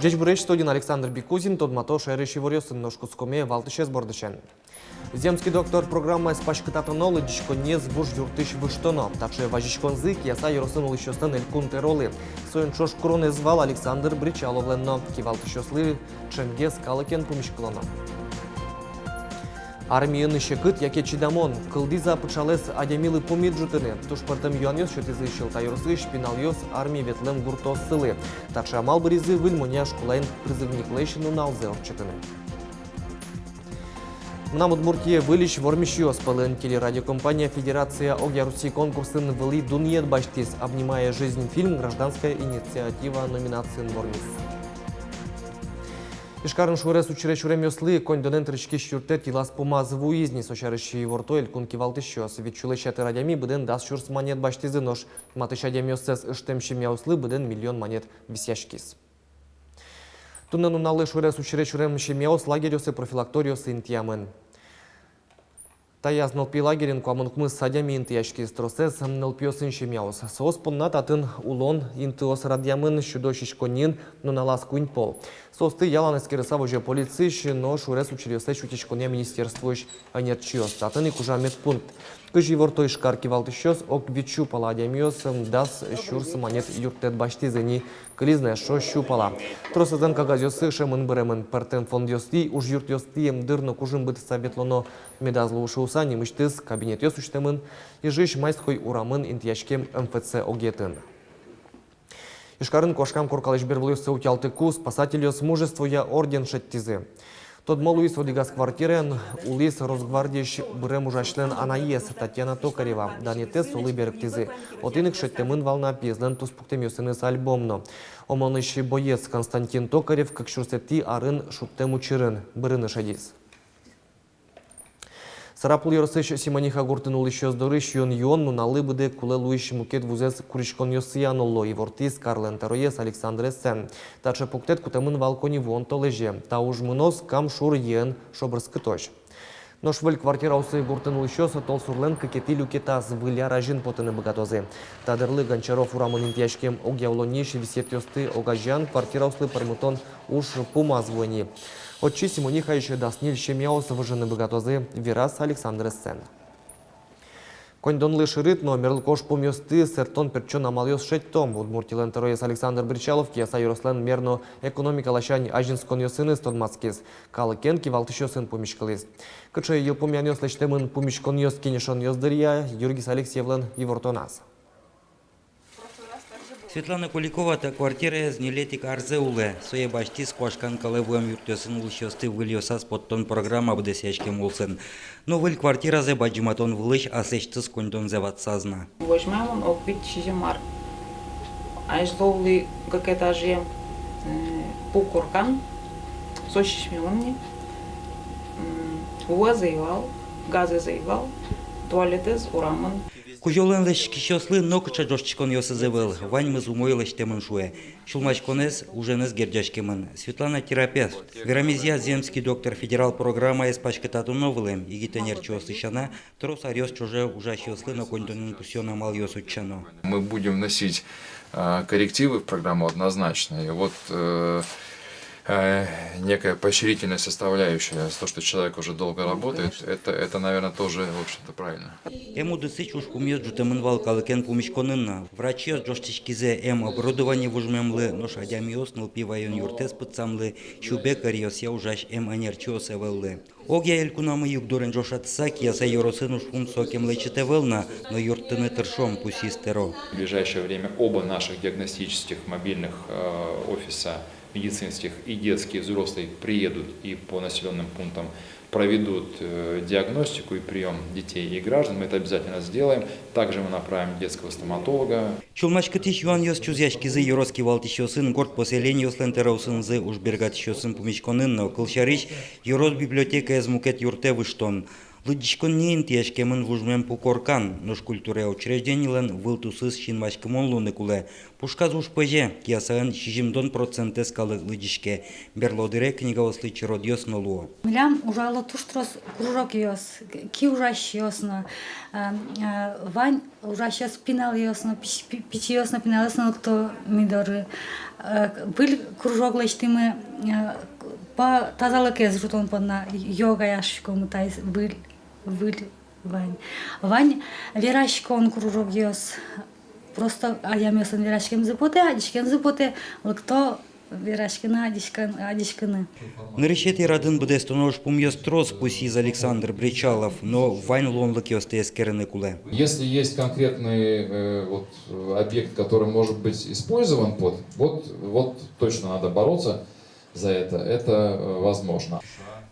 Жеч Буреч студин Александр Бикузин, тодмато шайрыши ворёсын ножкускоме валтышез бордышен. Земский доктор программа спашкытатынолы дичконез буш юртыш выштоно. Также важичконзы кияса юросын улышёстын элькун теролы. Соен шош кроны звал Александр Бричаловленно. Кивалтышёслы чемге скалыкен пумишклоно. Армияны шекыт яке чидамон. Кылдиза пычалес адемилы помиджутыны. Тушпартым юанёс шөтизы шылта юрсы шпиналёс армии ветлем гуртос сылы. Также амал бризы выльмоня шкулайн призывниклейшину налзе орчытыны. На Удмуртии вылищ вормищёс пылын телерадиокомпания Федерация Огья Руси конкурсын вылы Дуньет баштис, обнимая жизнь фильм «Гражданская инициатива» номинации вормис. Ишкарын шурес учречурем ёслы кондонен трички шюртет илас помаз вуизни сошарыщи вортоэль кунки валтышёс. Ведь чулещаты радями быден даст шурс монет баштизы нож. Матышадем ёсес ыштемшим яуслы быден миллион монет висяшкис. Туннен уналы шурес учречурем шемяос лагерёсы профилакториосы интиямен. Таяз нылпи лагерин куамынкмыз садями интияшки стросес нылпиосын шемяос. Соос поннат атын улон интиос радьямын шудошишконин нуналас кунь пол. Состы ялан эскересав уже полицейш, но шурес учрёсе шутишконе министерствуешь анерчиос. Татын и кужа медпункт. Кыжи вортой шкарки валтышёс ок вичу паладямиос дас шурс монет юртет баштизыни клизне шо щупала. Тросазен кагазёсы шемын бремен пертен фондёсти уж юртёстием дырно кужым быт советлоно медазлу ушуса немыштыз кабинет ёс уштемын и жиш майской урамын интияшкем МФЦ огетын. Ишкарын кошкам коркалыш бервлюсы утялтыку спасателёс мужествуя орден шеттизы. Тот молуис водигас квартирен улис Росгвардияш бырем ужачлен Анаес Татьяна Токарева. Данетес улы берктизы. Отынық шеттемын волна пезлен туспуктемёсыныс альбомно. Омоныщий боец Константин Токарев как шурсети арын шуптему чирын. Бырыны шадис. Сарапул yorosыш Симониха гуртын улышёс дорыш юн нуналы быды куле луиш мукет вузес куришкон ёсыянолло и вортис Карлен Тароес Александр Сен. Также пуктет кутамын валкони вон толеже. Та уж мынос кам шур йен шобрскы точ. Но швыль квартира усы гуртын улышёс тол сурлен какети люкетас выля ражин потыны богатозы. Тадырлы Гончаров урамын интияшкем огявлониш висет ёсты огажан квартира услы пармутон уж пумазвони. Отчи Симониха еще дасниль щемяос выжены богатозы Верас Александр Сен. Кондон лышырыт, но мерлкош помёсты сертон перчон амалёс шеттом. Удмуртилен Тароес Александр Бричалов кияса юрослен мерно экономика лащань ажинскон ёсыны стодмацкис. Калыкен кивалтышёсын помишкалис. Кычы елпомянёс лечтемын помишкон ёс кинешон ёсдырья Юргис Алексеевлен Евортонас. Светлана Куликова та квартира з нелетик арзеуле. Своє башти з кошкан калевуем юртёсын улышёсты выльёсас подтон программа бдесячкем улсын. Но выль квартира зе баджиматон вылыш асечтыс кондон зе ватсазна. Возьмем опит чиземар. Айжловли как этаже пукуркан. Сощишмионни. Уа заевал, газы заевал, туалеты ураман. Кужолен леш кишослы нокча жошчикон ёсызывыл. Вань мыз умойлыш темын шуе. Шулмачконес уженес герджашкемын. Светлана терапевт. Верамизия земский доктор федерал программа эспачкатату новылым. Игитенер чёсышана. Трос арёс чуже ужащёслы но кондонын кусёна мал ёсучано. Мы будем вносить коррективы в программу однозначно. И вот некая поощрительная составляющая, то, что человек уже долго работает, это, наверное, тоже, в общем-то, правильно. Ему дысыч уж помьет жутемын валкалыкен помешконынна. Врачи жоштичкизе оборудование вужмемлы, но шадямиос нылпивайон юртес пыцамлы, щубекар я ужаш анерчиос эвеллы. Огья элькунамы югдорен жошатса, кияса йоросын уж фун сокем лечетевелна, но юртыны тершом пусистеро. В ближайшее время оба наших диагностических мобильных офиса медицинских и детские, взрослые приедут и по населенным пунктам проведут диагностику и прием детей и граждан. Мы это обязательно сделаем. Также мы направим детского стоматолога. Чулмачкатыш юан ёс чузяшкизы юроски валтишёсын город поселение слентераусынзы уж бергатишёсын помешконынна. Кылшарыш юрос библиотека эзмукет юрте выштон. Лыдичконнен тиешкемын вужмем пукоркан, нош культуре учрежденийлен вылтусыз шинвашкымон луны куле. Пушказ уж пыже, киясаын 60% скалы лыдичке. Берлодыре книга осличи родьос нолуо. Милям ужало туштрос кружок йос, ки ужащ йосно, вань ужащ йос пинал йосно, пичи йосно пинал йосно, кто мидоры. Был кружок лечтимы по тазалыке зрутон подна йога яшком тайс был вань. Вань верашкон кружок йос. Просто аямесон верашкем запоте, адишкен запоте, кто верашкина адишкины. Наречет радын буде стонош пумьёс трос пусиз Александр Бричалов, но вайн лонлык ёстес керены куле. Если есть конкретный объект, который может быть использован вот точно надо бороться за это возможно.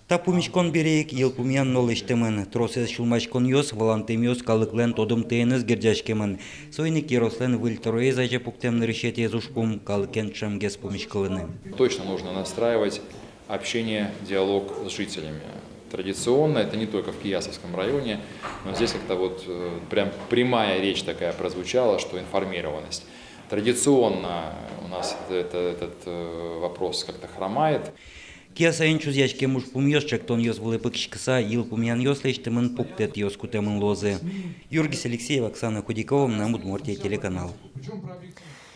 Та пумичкон береек ел пумян нолыштымын, тросес шулмачкон йос, валантем йос калыклен тодым тейныз герджашкемын. Сойник ерослен выльтороe зайже пуктем наречет езушпум калыкен шамгес пумичкалыны. Точно нужно настраивать общение, диалог с жителями. Традиционно, это не только в Киясовском районе, но здесь как-то прям прямая речь такая прозвучала, что информированность. Традиционно у нас этот вопрос как-то хромает. Киясаен чузячке муж пумьёс чактон йос вылыпыкшкса ил пумян йос лештымын пуктет йос кутемын лозы. Юргис Алексеев, Оксана Худякова, на Удмуртия телеканал.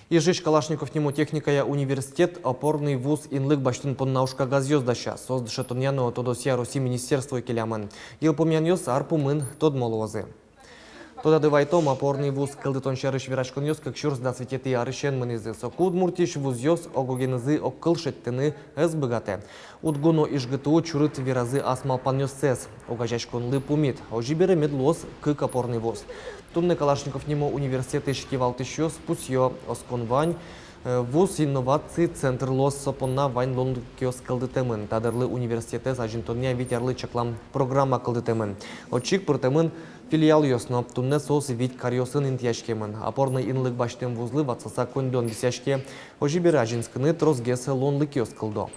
Ижиш Калашников нему техникая университет, опорный вуз инлык баштын поннаушка газёздаща, создыша тоньяно тодосия Руси министерство келямын. Ил пумян йос арпумын тодмолозы. Тода дывайтом опорный вуз кылдытон шарыш вирашкон йос, как шурс да свететы арышен мынызы. Соку удмуртиш вуз йос огогенызы оккыл шеттыны эсбыгате. Удгуно ишгыту чурыт виразы асмалпан йос сес. Огажашкон лып умит. Ожибере медлос кык опорный вуз. Тумны Калашников нему университет ишкивалтыш йос пусьё оскон вань. Вуз инновации центр лос сопонна вайн лондон киос кылдытемын. Тадырлы университеты сажинтония витярлы чаклам программа кылдытемын. Отчик пыртемын филиал йосно, тунне сос вить карьосын интияшкемын. Опорный инлык баштен вузлы ватсаса кондон десяшке. Ожибере ажинскыны тросгесы лонлы киос кылдо.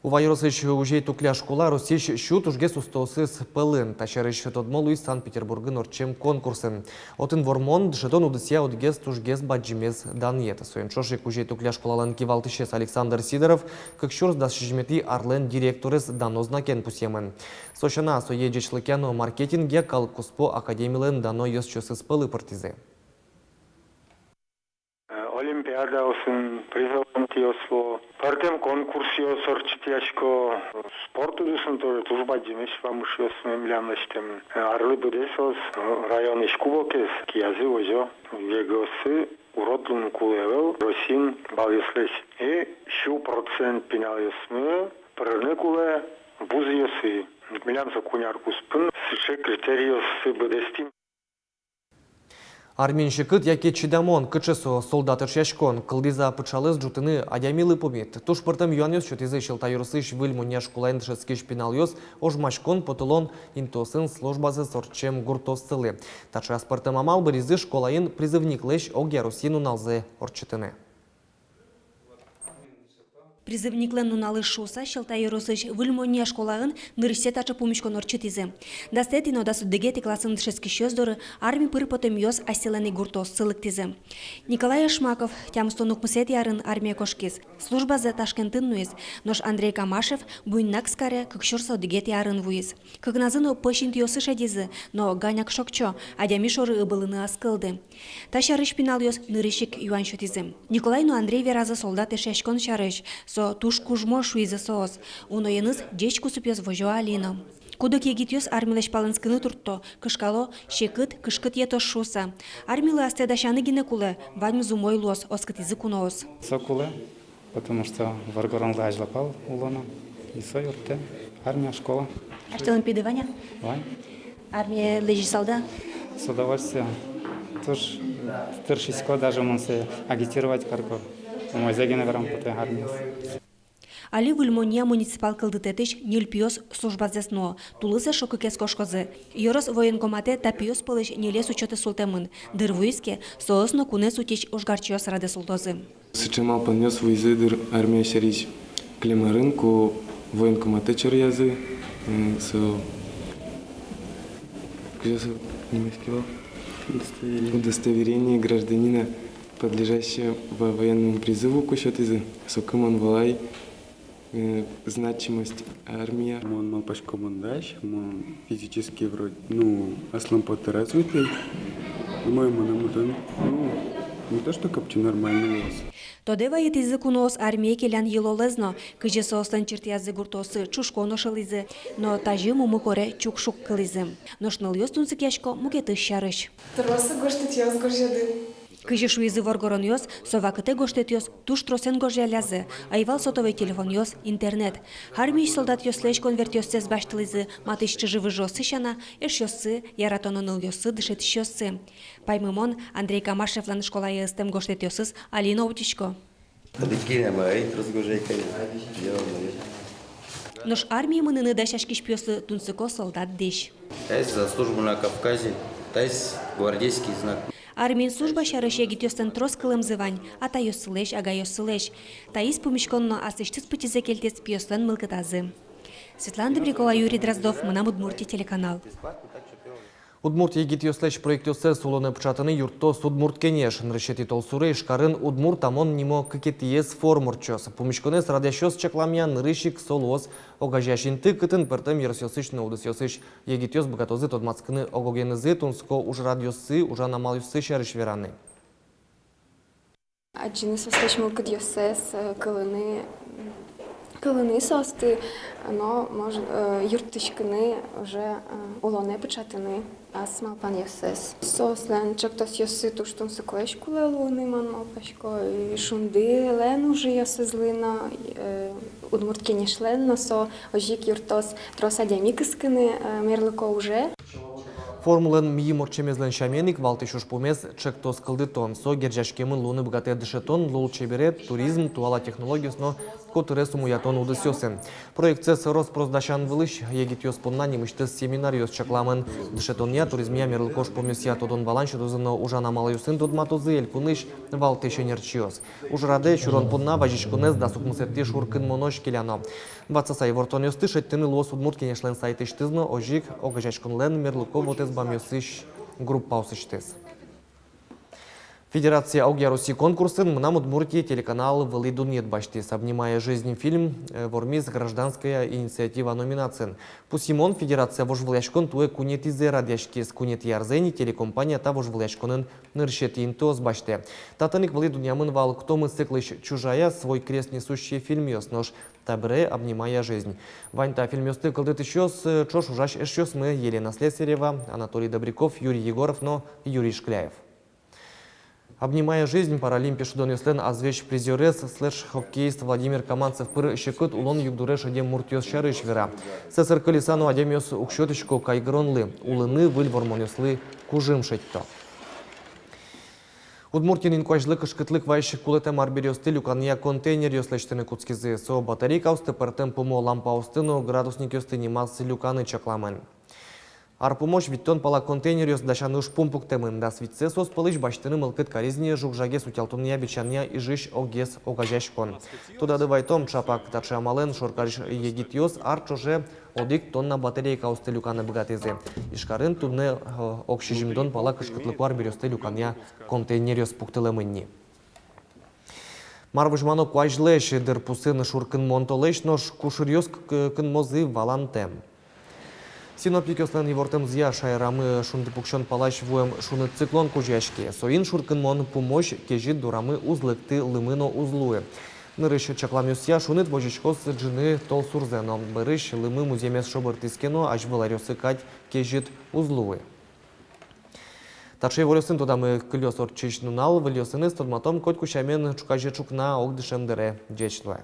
Увайросыш уже тукля школа росиш шут ужгес устосыз пылын. Ташарыш тодмолу из Санкт-Петербургын орчем конкурсын. Отын вормон жетон удысия удгес тужгес баджимез даньет. Соен шошек уже тукля школалан кивалтышес Александр Сидоров, как шурс да шижмети арлен директорес данознакен пусемын. Сошана соедечлыкяно маркетинге калкуспо академилен дано ёсчосыз пылы партизы. Олимпиада осын, призованти осло, партем конкурси осорчитяшко, спорту дусын тоже тужба демеш вамыш осым эмлянлаштем. Арлы будесос, район ишкубокес, киязи ожо, вегосы, уродлун кулевел, росин балеслеш. И 100% пинал осмы, прырны куле, буз осы. Милянса куняр куспын, сыше критериосы будестим. Арминщикыт яке чидамон кычысо солдаты шешкон кылдиза пычалыз жутыны адямилы помит. Туш пыртым юанёс чотизы шылтайырысыш выльмуня шкулайн шескиш пиналёс ожмашкон потылон интосын службазы сорчем гуртос сылы. Тачас пыртым амал быризы школайын призывник леш огя Русину налзы орчытыны. Призывниклен нуналы шуса шылтай росыш выльмония школағын нырысе тачы пумишкон орчытизы. Дастетино да суддегети класын шескишёздоры армий пыр потом ёс аселеный гуртос сылыктизы. Николай Шмаков тямстонук мусет ярын армия кошкиз. Служба за Ташкентын нуиз, нош Андрей Камашев буйнак скаре кыкшур суддегети ярын вуиз. Кыгназыно пышинт ёсы шадизы, но ганяк шокчо, адями шоры ыбылыны аскылды. Ташарыш пинал ёс нырышик юан шотизы. Николай ну Андрей веразы солдат шешкон шарыш. Со туш кужмо шуизы соос. Уно еныз дечку супёс вожо алино. Кудок егитёс армилеш палынскыны туртто. Кышкало шекыт кышкыт ето шуса. Армилы астедашаны гинекулы. Вадьм зумой лос оскытизы куноос. Сокулы, потому что варгоранла ажлапал улона. И сойорте. Армия, школа. А что олимпиадование? Вань. Армия лежит солдат? С удовольствием. Тоже старшисько даже монсе агитировать карко. Мой загине в рамках армии. Али вульмония муниципал кылдытетыш нильпиос службазесно. Тулысы шокыкес кошкозы. Йорос военкомате тапиос пылыш нелес учеты султемын. Дырвуиске соосно кунес утеч ушгарчиос раде султозы. Сычемал понес вуизыдыр армия шарич. Клемарынку военкомате черязы. Со Скажи, немецкий вал? Удостоверение гражданина, подлежащего военному призыву, кушетизы, сокыман валай, значимость армия. Он малпашкомандаш, он физически вроде, аслан-поты развитый, по-моему, не то, что копчу нормальный волос. Тодева етизи кунос армия келян елолезно, кыжы соостан чертязы гуртосы чушко ношылизы, но тажы мумыкоре чукшук кылизы. Ношныл ёс тунсык яшко мукеты шарыш. Тросы гоштет ёс горжады. Кыжы шуизы воргорон ёс, совакыты гоштет ёс, туш тросен горжалязы, айвал сотовый телефон ёс, интернет. Хармиш солдат ёслеш конверт ёссез баштылызы, матыш чыжывы жосы шана, эш ёсы, яратоныныл ёсы дышет ёсы. Паймымон Андрей Камашевлан школа ёстем гоштет ёсыз Алина Утичко. Нош армии мыныны дашашкиш пёсы тунсыко солдат деш. Тайс за службу на Кавказе, тайс гвардейский знак. Армин служба шарыш егит ёстен трос кылымзывань, ата ёсылеш, ага ёсылеш. Таис помешконно асыштыз пытизе келтес пьёстен мылкытазы. Светлана Добрякова, Юрий Дроздов, Мына Удмуртия телеканал. Удмурт егит ёслеш проект ёсес улоны пчатыны юртос Удмурт кенеш. Нрышети толсуры ишкарын Удмурт амон нимо кыкетиес формурчос. Помешконес радящос чекламян нрышик солос. Огажяшин тыкытын пыртым ерсёсыш ноудыс ёсыш. Егит ёс богатозы тодмацкыны огогенызы тунско уж радиосы ужа намал ёсы шарыш вераны. Аджины сослеш мылкыт ёсес, кылыны состы, но может юртышкыны уже улоны печатаны, а смалпан ёсес. Сослен чактос ёсы туштун сыклеш куле луны ман малпашко, шунды лен уже ёсызлына, Удмурт кенешлен, со ожик юртос троса дямикыскыны мерлыко уже. Формулен мии морчемезлен шаменик, валтышуш помес, чектос кылдытон, со гержашкемын луны богатые дышетон, лол чеберет, туризм, туала технологиос, но котыресу муятон удысёсен. Проект цес Роспросдашан вылыш, егит ёс понна немыштыз семинар ёс чакламын, дышетония, туризмия мерлыкош помесия тодон баланчу дозыно ужана малаюсын тодматозы, элькуныш, валтышенерчиос. Ужраде чурон понна, важишкунез, да сукмусетти шуркын монош келяно. Вацасай вортон ёсты, шеттыны лос Удмурт кенешлен сайтыш тызно, ожик, огажашкунлен, мерлыков отез бамёсыш группа усыштыз. Федерация Аугяруси конкурсын Мына Удмуртии телеканал «Вылыду нет баштис», обнимая жизнь фильм «Вормиз. Гражданская инициатива» номинацин. Пусимон Федерация вожвляшкон туе кунетизе радяшкис кунет ярзени телекомпания та вожвляшконын ныршетин тоз баште. Татаник «Вылыду нямын вал ктомы сыклыш чужая» свой крест несущий фильм ёснож табре обнимая жизнь. Ваньта фильм ёсты кылдыт ещёс, чош ужаш эшёс мы Елена Слесарева, Анатолий Добряков, Юрий Егоров, но Юрий Шкляев. Обнимая жизнь, паралимпия шудон ёслен азвеч призерес слэш хоккеист Владимир Каманцев пыр щекыт улон югдуреш адем муртёс шарыш вера. Сесер колесану адем ёс укшётычко кайгронлы, улыны выль вормон ёслы кужым шетто. Удмуртин инкуажлык ышкытлык вайшик кулетем арбир ёсты люкания контейнер ёслештыны куцкизы. Со батарейка усты пыртем помо лампа устыну градусник ёсты немас люканы чакламен. Арпумош виттон пала контейнер ёс дашаныш пумпук темын, да свитсе сос пылыш баштыны мылкыт каризне жукжагес утялтуния бичания и жиш огес огажашкон. Туда дывайтом чапак тача мален шоркариш егит ёс арчоже одик тонна батарейка усты люканы богатызе. Ишкарын тудне окшижимдон пала кышкытлыку арбир ёсты люкания контейнер ёс пуктылымынни. Марвыжмано куажлеш дырпусын шуркын монтолеш нош кушырьёс кын мозы валантем. Синоптик ёслен евортем зия шайрамы шунды пукшон палаш вуем шуны циклон кужяшки. Соин шуркын мон помощь кежит дурамы узлыкты лымыно узлуе. Нырыш чакламюсия шуны двожичкос джины тол сурзено. Бырыш лымы муземес шобыртыскено аж выларёсы кать кежит узлуе. Таршей волёсын тодамы кылёс орчич нунал, вылёсыны стодматом котку шамен чукаже чукна огдышем дыре джечлуе.